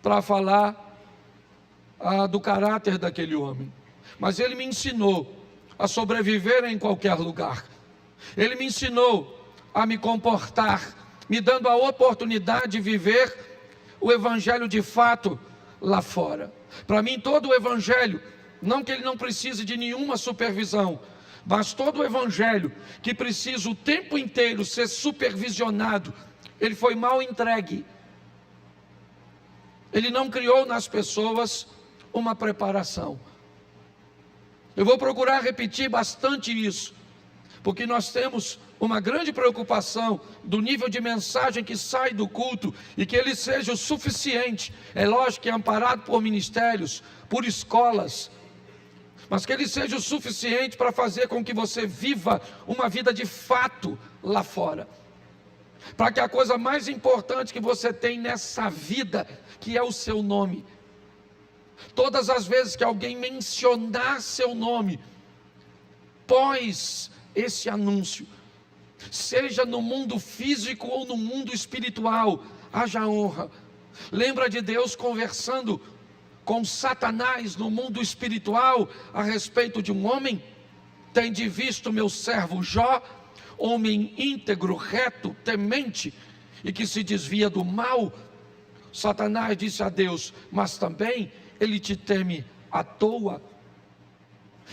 para falar do caráter daquele homem, mas ele me ensinou a sobreviver em qualquer lugar. Ele me ensinou a me comportar, me dando a oportunidade de viver o evangelho de fato lá fora. Para mim, todo o evangelho, não que ele não precise de nenhuma supervisão, mas todo o evangelho que precisa o tempo inteiro ser supervisionado, ele foi mal entregue. Ele não criou nas pessoas uma preparação. Eu vou procurar repetir bastante isso, porque nós temos uma grande preocupação do nível de mensagem que sai do culto e que ele seja o suficiente. É lógico que é amparado por ministérios, por escolas, mas que ele seja o suficiente para fazer com que você viva uma vida de fato lá fora. Para que a coisa mais importante que você tem nessa vida, que é o seu nome, todas as vezes que alguém mencionar seu nome, pós esse anúncio, seja no mundo físico ou no mundo espiritual, haja honra. Lembra de Deus conversando com Satanás no mundo espiritual a respeito de um homem? Tende visto meu servo Jó, homem íntegro, reto, temente e que se desvia do mal? Satanás disse a Deus: mas também ele te teme à toa.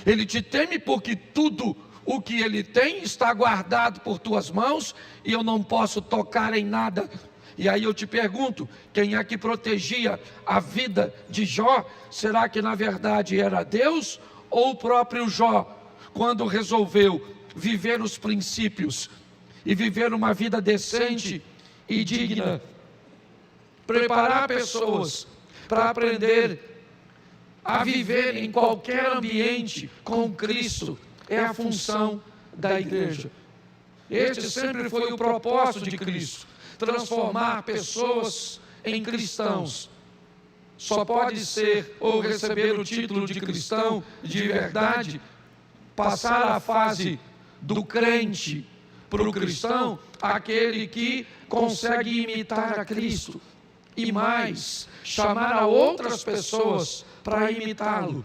Ele te teme porque tudo o que ele tem está guardado por tuas mãos e eu não posso tocar em nada. E aí eu te pergunto, quem é que protegia a vida de Jó? Será que na verdade era Deus ou o próprio Jó, quando resolveu viver os princípios e viver uma vida decente e digna, preparar pessoas para aprender a viver em qualquer ambiente com Cristo? É a função da igreja. Este sempre foi o propósito de Cristo: transformar pessoas em cristãos. Só pode ser ou receber o título de cristão de verdade, passar a fase do crente para o cristão, aquele que consegue imitar a Cristo e mais, chamar a outras pessoas para imitá-lo.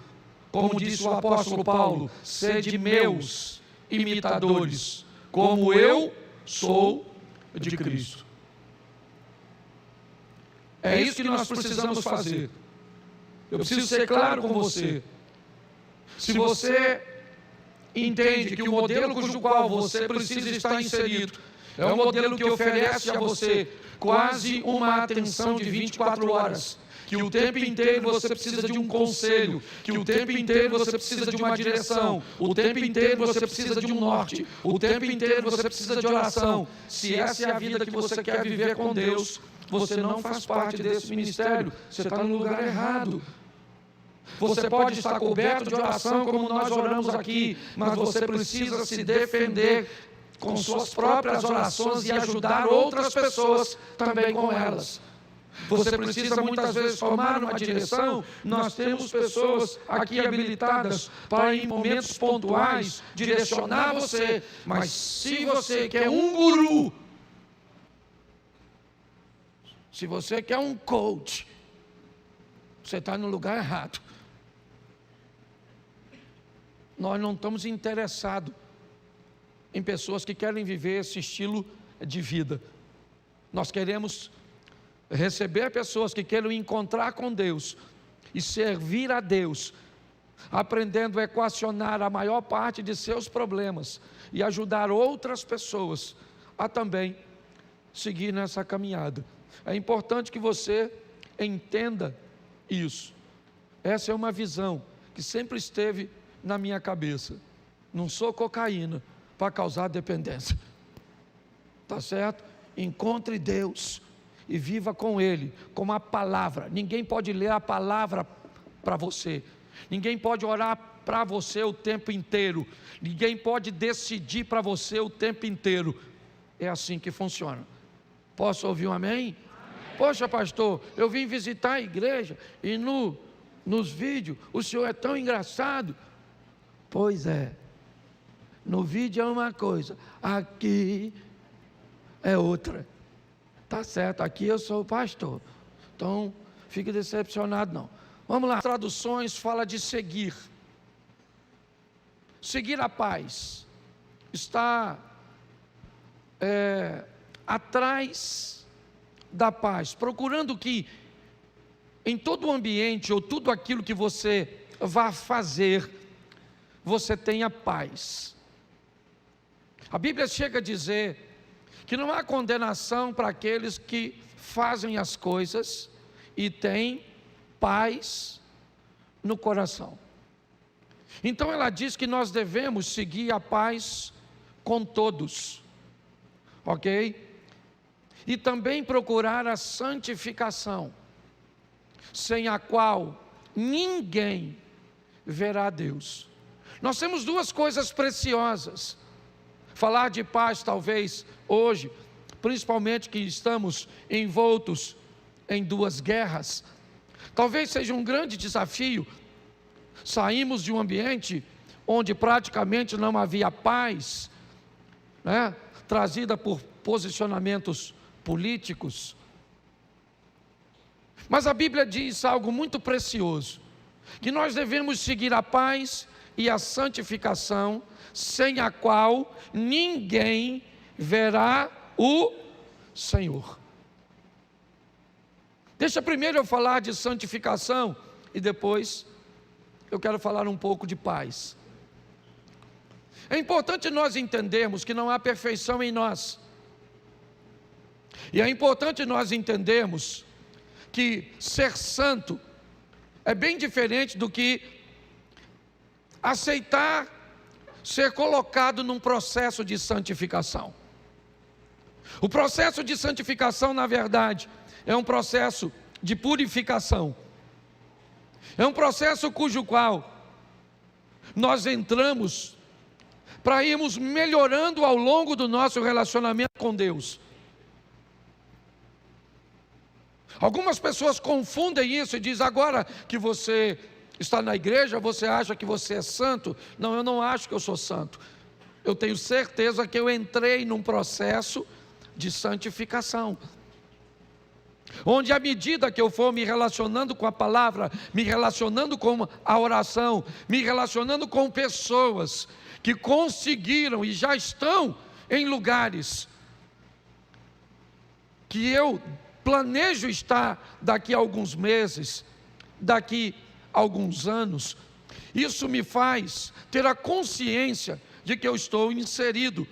Como disse o apóstolo Paulo: sede meus imitadores, como eu sou de Cristo. É isso que nós precisamos fazer. Eu preciso ser claro com você. Se você entende que o modelo cujo qual você precisa estar inserido é um modelo que oferece a você quase uma atenção de 24 horas, que o tempo inteiro você precisa de um conselho, que o tempo inteiro você precisa de uma direção, o tempo inteiro você precisa de um norte, o tempo inteiro você precisa de oração. Se essa é a vida que você quer viver com Deus, você não faz parte desse ministério, você está no lugar errado. Você pode estar coberto de oração como nós oramos aqui, mas você precisa se defender com suas próprias orações e ajudar outras pessoas também com elas. Você precisa muitas vezes tomar uma direção. Nós temos pessoas aqui habilitadas para, em momentos pontuais, direcionar você. Mas se você quer um guru, se você quer um coach, você está no lugar errado. Nós não estamos interessados em pessoas que querem viver esse estilo de vida. Nós queremos receber pessoas que queiram encontrar com Deus e servir a Deus, aprendendo a equacionar a maior parte de seus problemas e ajudar outras pessoas a também seguir nessa caminhada. É importante que você entenda isso. Essa é uma visão que sempre esteve na minha cabeça. Não sou cocaína para causar dependência, tá certo? Encontre Deus e viva com Ele, com a palavra. Ninguém pode ler a palavra para você, ninguém pode orar para você o tempo inteiro, ninguém pode decidir para você o tempo inteiro. É assim que funciona. Posso ouvir um amém? Amém. Poxa, pastor, eu vim visitar a igreja e nos vídeos o senhor é tão engraçado. Pois é, no vídeo é uma coisa, aqui é outra. Tá certo, aqui eu sou o pastor. Então, fique decepcionado não. Vamos lá, traduções fala de seguir. Seguir a paz. Está atrás da paz, procurando que em todo o ambiente ou tudo aquilo que você vá fazer, você tenha paz. A Bíblia chega a dizer que não há condenação para aqueles que fazem as coisas e têm paz no coração. Então ela diz que nós devemos seguir a paz com todos, ok? E também procurar a santificação, sem a qual ninguém verá Deus. Nós temos duas coisas preciosas. Falar de paz talvez hoje, principalmente que estamos envoltos em duas guerras, talvez seja um grande desafio. Saímos de um ambiente onde praticamente não havia paz, trazida por posicionamentos políticos. Mas a Bíblia diz algo muito precioso, que nós devemos seguir a paz e a santificação, sem a qual ninguém verá o Senhor. Deixa primeiro eu falar de santificação e depois eu quero falar um pouco de paz. É importante nós entendermos que não há perfeição em nós. E é importante nós entendermos que ser santo é bem diferente do que aceitar ser colocado num processo de santificação. O processo de santificação, na verdade, é um processo de purificação. É um processo cujo qual nós entramos para irmos melhorando ao longo do nosso relacionamento com Deus. Algumas pessoas confundem isso e dizem: agora que você está na igreja, você acha que você é santo? Não, eu não acho que eu sou santo. Eu tenho certeza que eu entrei num processo de santificação, onde à medida que eu for me relacionando com a palavra, me relacionando com a oração, me relacionando com pessoas que conseguiram e já estão em lugares que eu planejo estar daqui a alguns meses, daqui a alguns anos, isso me faz ter a consciência de que eu estou inserido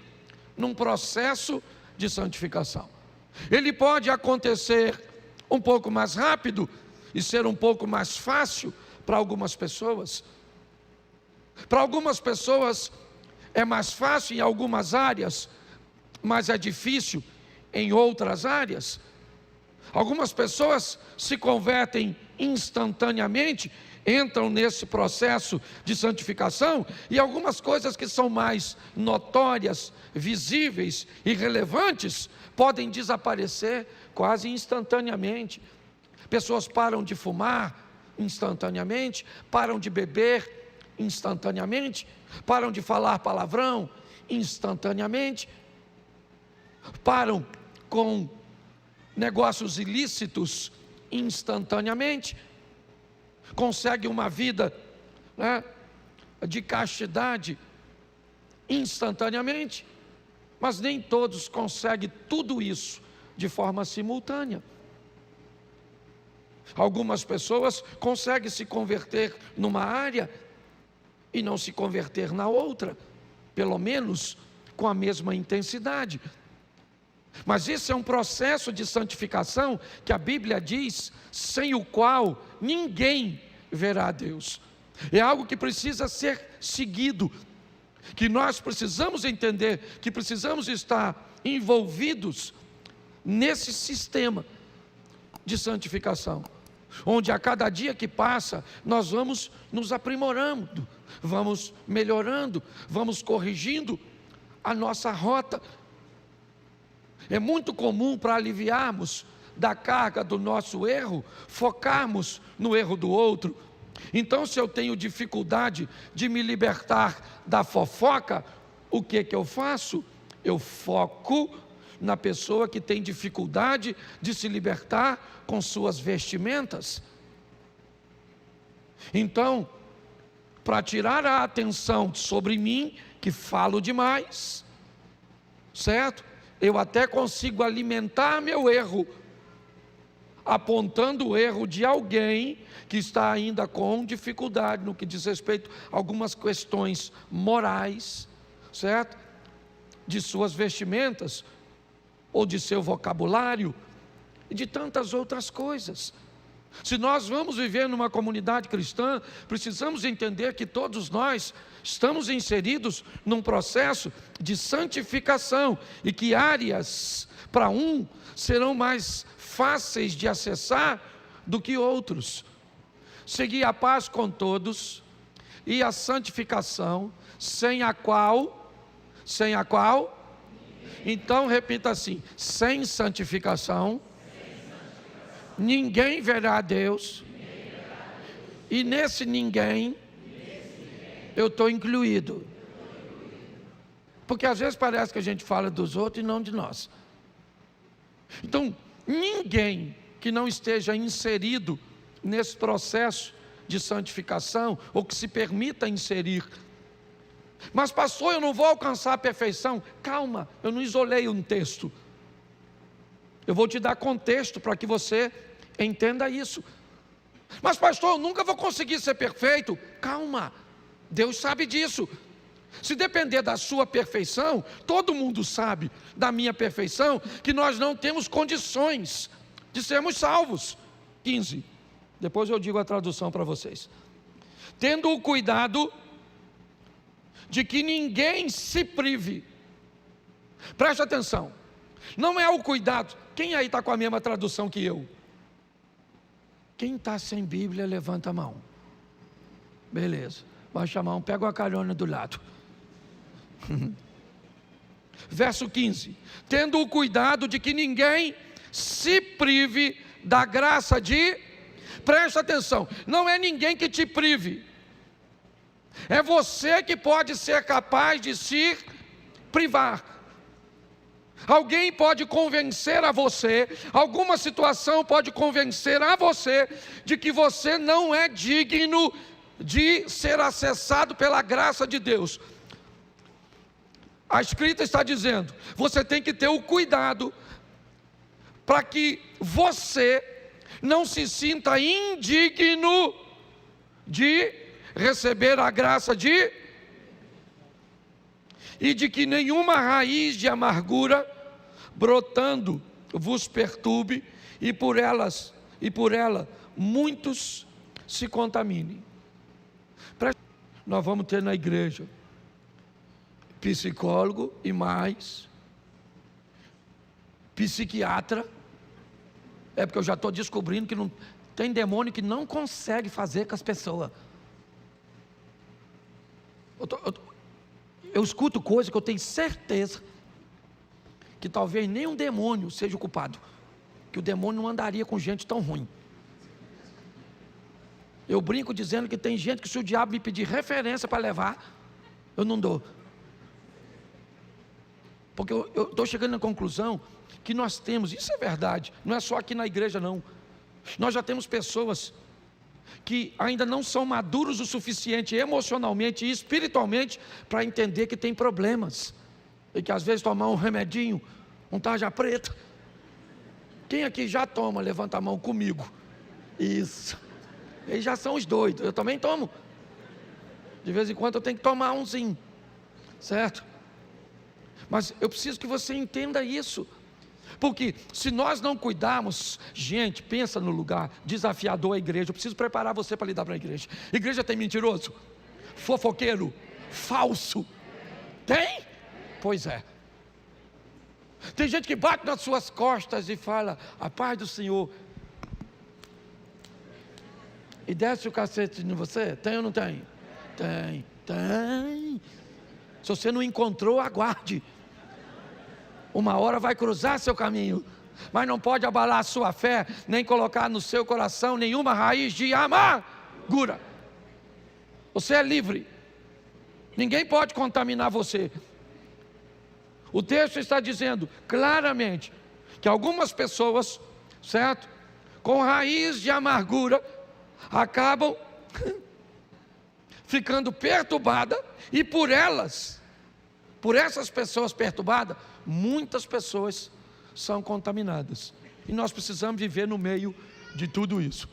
num processo de santificação. Ele pode acontecer um pouco mais rápido e ser um pouco mais fácil para algumas pessoas. Para algumas pessoas é mais fácil em algumas áreas, mas é difícil em outras áreas. Algumas pessoas se convertem instantaneamente, entram nesse processo de santificação, e algumas coisas que são mais notórias, visíveis e relevantes podem desaparecer quase instantaneamente. Pessoas param de fumar instantaneamente, param de beber instantaneamente, param de falar palavrão instantaneamente, param com negócios ilícitos instantaneamente, conseguem uma vida de castidade instantaneamente, mas nem todos conseguem tudo isso de forma simultânea. Algumas pessoas conseguem se converter numa área e não se converter na outra, pelo menos com a mesma intensidade. Mas esse é um processo de santificação que a Bíblia diz, sem o qual ninguém verá a Deus. É algo que precisa ser seguido, que nós precisamos entender, que precisamos estar envolvidos nesse sistema de santificação, onde a cada dia que passa, nós vamos nos aprimorando, vamos melhorando, vamos corrigindo a nossa rota. É muito comum, para aliviarmos da carga do nosso erro, focarmos no erro do outro. Então, se eu tenho dificuldade de me libertar da fofoca, o que eu faço? Eu foco na pessoa que tem dificuldade de se libertar com suas vestimentas. Então, para tirar a atenção sobre mim, que falo demais, certo? Eu até consigo alimentar meu erro, apontando o erro de alguém que está ainda com dificuldade no que diz respeito a algumas questões morais, certo? De suas vestimentas, ou de seu vocabulário, e de tantas outras coisas. Se nós vamos viver numa comunidade cristã, precisamos entender que todos nós estamos inseridos num processo de santificação, e que áreas para um serão mais fáceis de acessar do que outros. Seguir a paz com todos e a santificação, sem a qual, então repita assim: sem santificação, ninguém verá a Deus, e nesse ninguém eu estou incluído. Porque às vezes parece que a gente fala dos outros e não de nós. Então, ninguém que não esteja inserido nesse processo de santificação, ou que se permita inserir. Mas pastor, eu não vou alcançar a perfeição. Calma, eu não isolei um texto. Eu vou te dar contexto para que você entenda isso. Mas pastor, eu nunca vou conseguir ser perfeito. Calma, Deus sabe disso. Se depender da sua perfeição, todo mundo sabe da minha perfeição, que nós não temos condições de sermos salvos. 15, depois eu digo a tradução para vocês. Tendo o cuidado de que ninguém se prive. Preste atenção, não é o cuidado. Quem aí está com a mesma tradução que eu? Quem está sem Bíblia, levanta a mão. Beleza, baixa a mão, pega a carona do lado. Verso 15: tendo o cuidado de que ninguém se prive da graça de... Presta atenção, não é ninguém que te prive, é você que pode ser capaz de se privar. Alguém pode convencer a você, alguma situação pode convencer a você de que você não é digno de ser acessado pela graça de Deus. A Escrita está dizendo, você tem que ter o cuidado para que você não se sinta indigno de receber a graça de... e de que nenhuma raiz de amargura brotando vos perturbe, e por ela muitos se contaminem. Nós vamos ter na igreja psicólogo e mais psiquiatra. É porque eu já estou descobrindo que não tem demônio que não consegue fazer com as pessoas. Eu escuto coisas que eu tenho certeza que talvez nem um demônio seja o culpado, que o demônio não andaria com gente tão ruim. Eu brinco dizendo que tem gente que, se o diabo me pedir referência para levar, eu não dou. Porque eu estou chegando na conclusão que nós temos, isso é verdade, não é só aqui na igreja não, nós já temos pessoas que ainda não são maduros o suficiente emocionalmente e espiritualmente para entender que tem problemas, e que às vezes tomar um remedinho, um tarja preta. Quem aqui já toma? Levanta a mão comigo. Isso, eles já são os doidos, eu também tomo. De vez em quando eu tenho que tomar umzinho, certo? Mas eu preciso que você entenda isso, porque se nós não cuidarmos, gente, pensa no lugar desafiador a igreja. Eu preciso preparar você para lidar para a igreja. Igreja tem mentiroso, fofoqueiro, falso? Tem? Pois é. Tem gente que bate nas suas costas e fala, a paz do Senhor, e desce o cacete em você. Tem ou não tem? Tem, tem. Se você não encontrou, aguarde. Uma hora vai cruzar seu caminho, mas não pode abalar a sua fé, nem colocar no seu coração nenhuma raiz de amargura. Você é livre, ninguém pode contaminar você. O texto está dizendo claramente que algumas pessoas, certo, com raiz de amargura, acabam ficando perturbadas, e por essas pessoas perturbadas, muitas pessoas são contaminadas. E nós precisamos viver no meio de tudo isso.